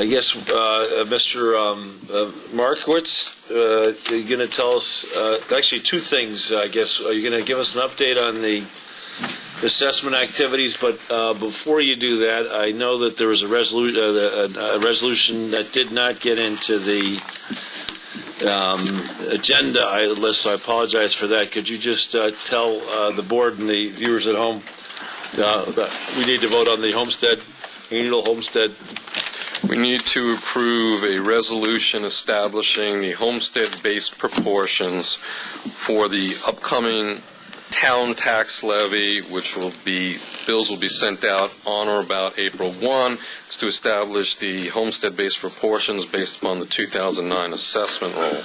I guess, Mr. Markowitz, you're going to tell us, actually two things, I guess. Are you going to give us an update on the assessment activities? But before you do that, I know that there was a resolution that did not get into the agenda list, so I apologize for that. Could you just tell the board and the viewers at home that we need to vote on the Homestead, annual Homestead? We need to approve a resolution establishing the homestead-based proportions for the upcoming town tax levy, which bills will be sent out on or about April 1. It's to establish the homestead-based proportions based upon the 2009 assessment roll.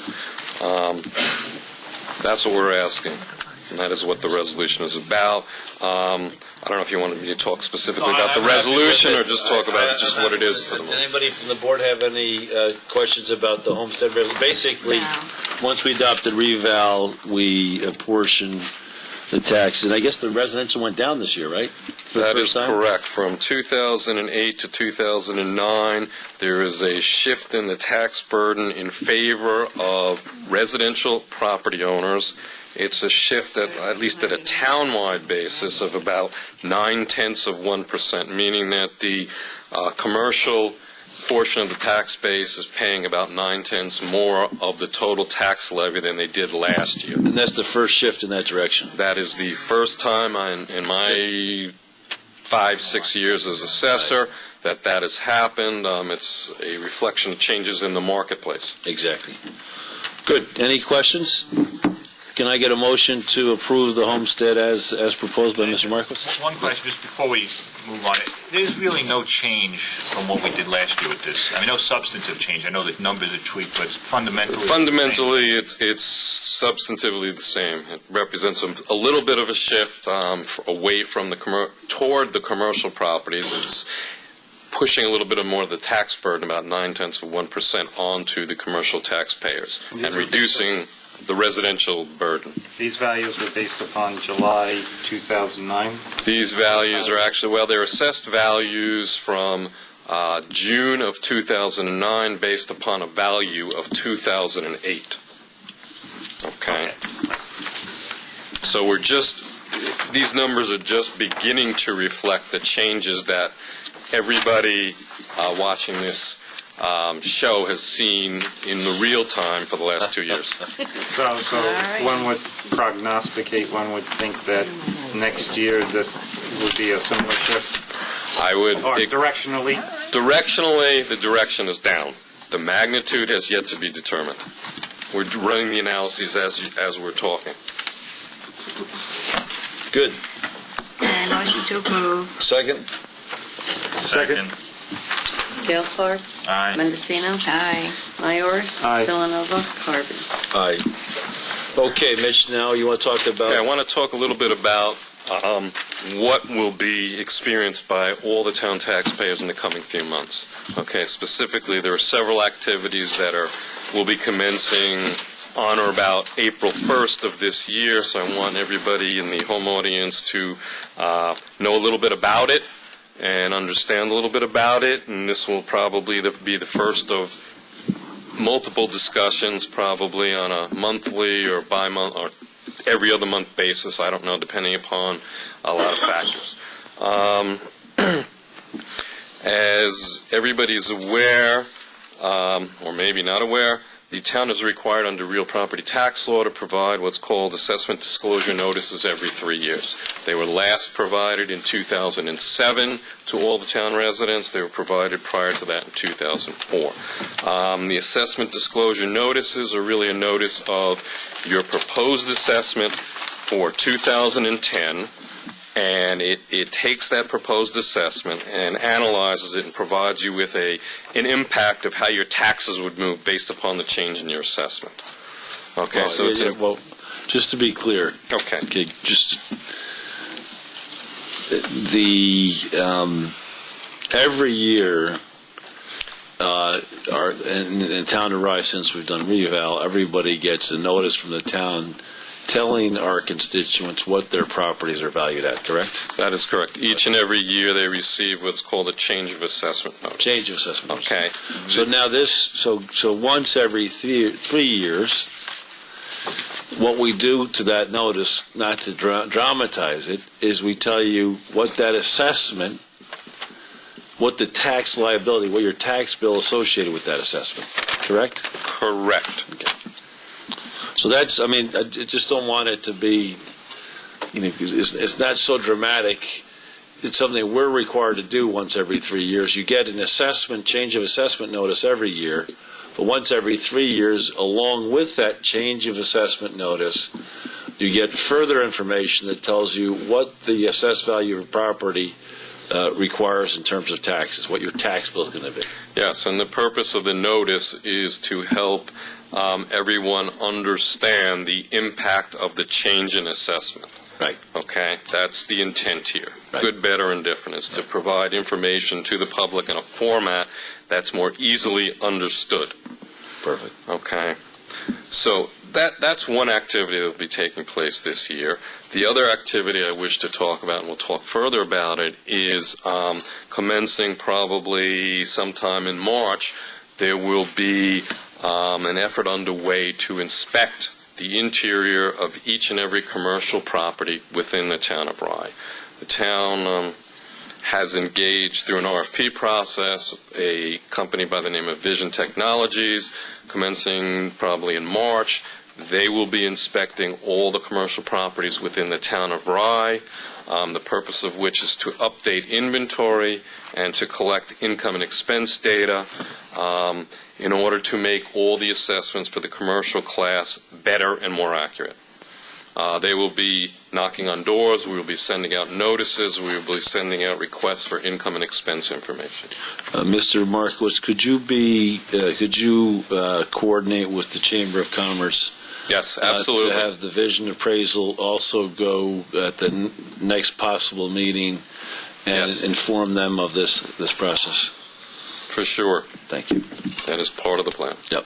That's what we're asking, and that is what the resolution is about. I don't know if you wanted me to talk specifically about the resolution or just talk about just what it is for the moment. Anybody from the board have any questions about the homestead resolution? Basically, once we adopted reval, we apportion the taxes. And I guess the residential went down this year, right? That is correct. From 2008 to 2009, there is a shift in the tax burden in favor of residential property owners. It's a shift, at least at a town-wide basis, of about 0.9%, meaning that the commercial portion of the tax base is paying about 0.9 more of the total tax levy than they did last year. And that's the first shift in that direction. That is the first time in my 5-6 years as assessor that has happened. It's a reflection of changes in the marketplace. Exactly. Good. Any questions? Can I get a motion to approve the homestead as proposed by Mr. Marcos? One question just before we move on. There's really no change from what we did last year with this. I mean, no substantive change. I know that numbers are tweaked, but fundamentally... It's substantively the same. It represents a little bit of a shift away from toward the commercial properties. It's pushing a little bit more of the tax burden, about 0.9% onto the commercial taxpayers, and reducing the residential burden. These values were based upon July 2009? These values are actually, they're assessed values from June of 2009 based upon a value of 2008. Okay. So these numbers are just beginning to reflect the changes that everybody watching this show has seen in the real time for the last 2 years. So one would prognosticate, one would think that next year this would be a similar shift? Or directionally? Directionally, the direction is down. The magnitude has yet to be determined. We're running the analyses as we're talking. Good. Motion to approve. Second? Second. Gelfarb. Aye. Mendocino. Aye. Myers. Aye. Villanova. Carby. Aye. Okay, Mitch, now you want to talk about... I want to talk a little bit about what will be experienced by all the town taxpayers in the coming few months. Okay, specifically, there are several activities that will be commencing on or about April 1st of this year, so I want everybody in the home audience to know a little bit about it and understand a little bit about it, and this will probably be the first of multiple discussions, probably on a monthly or bi-month or every other month basis, I don't know, depending upon a lot of factors. As everybody is aware, or maybe not aware, the town is required under real property tax law to provide what's called assessment disclosure notices every 3 years. They were last provided in 2007 to all the town residents. They were provided prior to that in 2004. The assessment disclosure notices are really a notice of your proposed assessment for 2010, and it takes that proposed assessment and analyzes it and provides you with an impact of how your taxes would move based upon the change in your assessment. Okay, well, so well, just to be clear. Okay. Just the every year, in the town of Rye, since we've done reval, everybody gets a notice from the town telling our constituents what their properties are valued at, correct? That is correct. Each and every year, they receive what's called a change of assessment notice. Change of assessment notice. Okay. So now so once every 3 years, what we do to that notice, not to dramatize it, is we tell you what that assessment, what the tax liability, what your tax bill associated with that assessment, correct? Correct. Okay. So that's, I mean, I just don't want it to be, it's not so dramatic. It's something we're required to do once every 3 years. You get an assessment, change of assessment notice every year, but once every 3 years, along with that change of assessment notice, you get further information that tells you what the assessed value of property requires in terms of taxes, what your tax bill is going to be. Yes, and the purpose of the notice is to help everyone understand the impact of the change in assessment. Right. Okay, that's the intent here. Right. Good, better, and different is to provide information to the public in a format that's more easily understood. Perfect. Okay, so that's one activity that will be taking place this year. The other activity I wish to talk about, and we'll talk further about it, is commencing probably sometime in March, there will be an effort underway to inspect the interior of each and every commercial property within the town of Rye. The town has engaged through an RFP process a company by the name of Vision Technologies, commencing probably in March. They will be inspecting all the commercial properties within the town of Rye, the purpose of which is to update inventory and to collect income and expense data in order to make all the assessments for the commercial class better and more accurate. They will be knocking on doors, we will be sending out notices, we will be sending out requests for income and expense information. Mr. Markowitz, could you coordinate with the Chamber of Commerce? Yes, absolutely. To have the vision appraisal also go at the next possible meeting and Yes. inform them of this process? For sure. Thank you. That is part of the plan. Yep.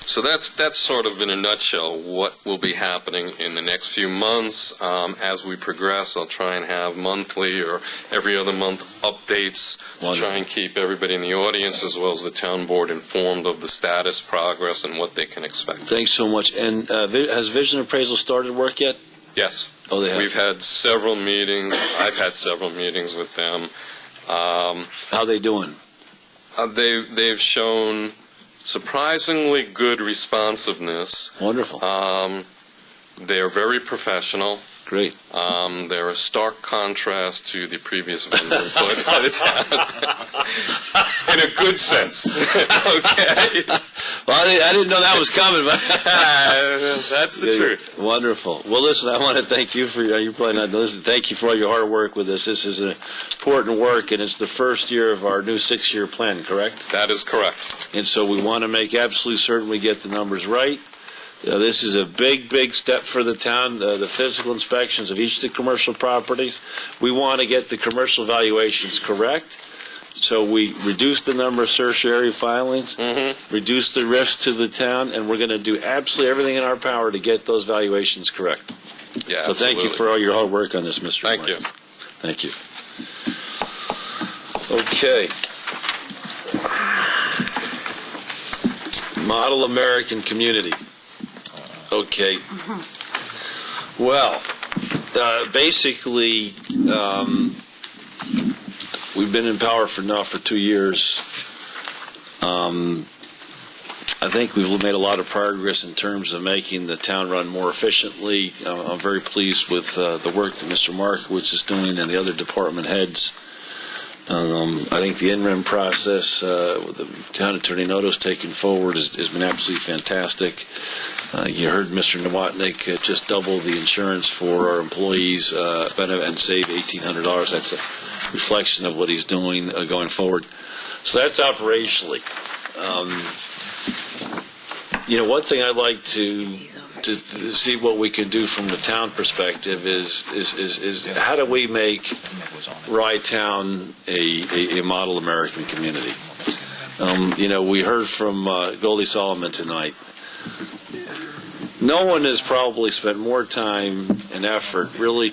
So that's sort of in a nutshell what will be happening in the next few months. As we progress, I'll try and have monthly or every other month updates to try and keep everybody in the audience as well as the town board informed of the status, progress, and what they can expect. Thanks so much. And has Vision Appraisal started work yet? Yes. Oh, they have. We've had several meetings. I've had several meetings with them. How are they doing? They've shown surprisingly good responsiveness. Wonderful. They're very professional. Great. They're a stark contrast to the previous vendor employed by the town. In a good sense. Okay. Well, I didn't know that was coming, but that's the truth. Wonderful. Well, listen, I want to thank you for you're probably not listening. Thank you for all your hard work with this. This is an important work, and it's the first year of our new 6-year plan, correct? That is correct. And so we want to make absolutely certain we get the numbers right. This is a big, big step for the town, the physical inspections of each of the commercial properties. We want to get the commercial valuations correct, so we reduce the number of certiorari filings, reduce the risk to the town, and we're going to do absolutely everything in our power to get those valuations correct. Yeah, so thank you for all your hard work on this, Mr. Thank you. Thank you. Okay. Model American community. Okay. Well, basically, we've been in power for 2 years. I think we've made a lot of progress in terms of making the town run more efficiently. I'm very pleased with the work that Mr. Markowitz is doing and the other department heads. I think the interim process with the town attorney notice taken forward has been absolutely fantastic. You heard Mr. Nowotnik just double the insurance for our employees and save $1,800. That's a reflection of what he's doing going forward. So that's operationally. One thing I'd like to see what we can do from the town perspective is how do we make Rye Town a model American community? We heard from Goldie Solomon tonight. no one has probably spent more time and effort really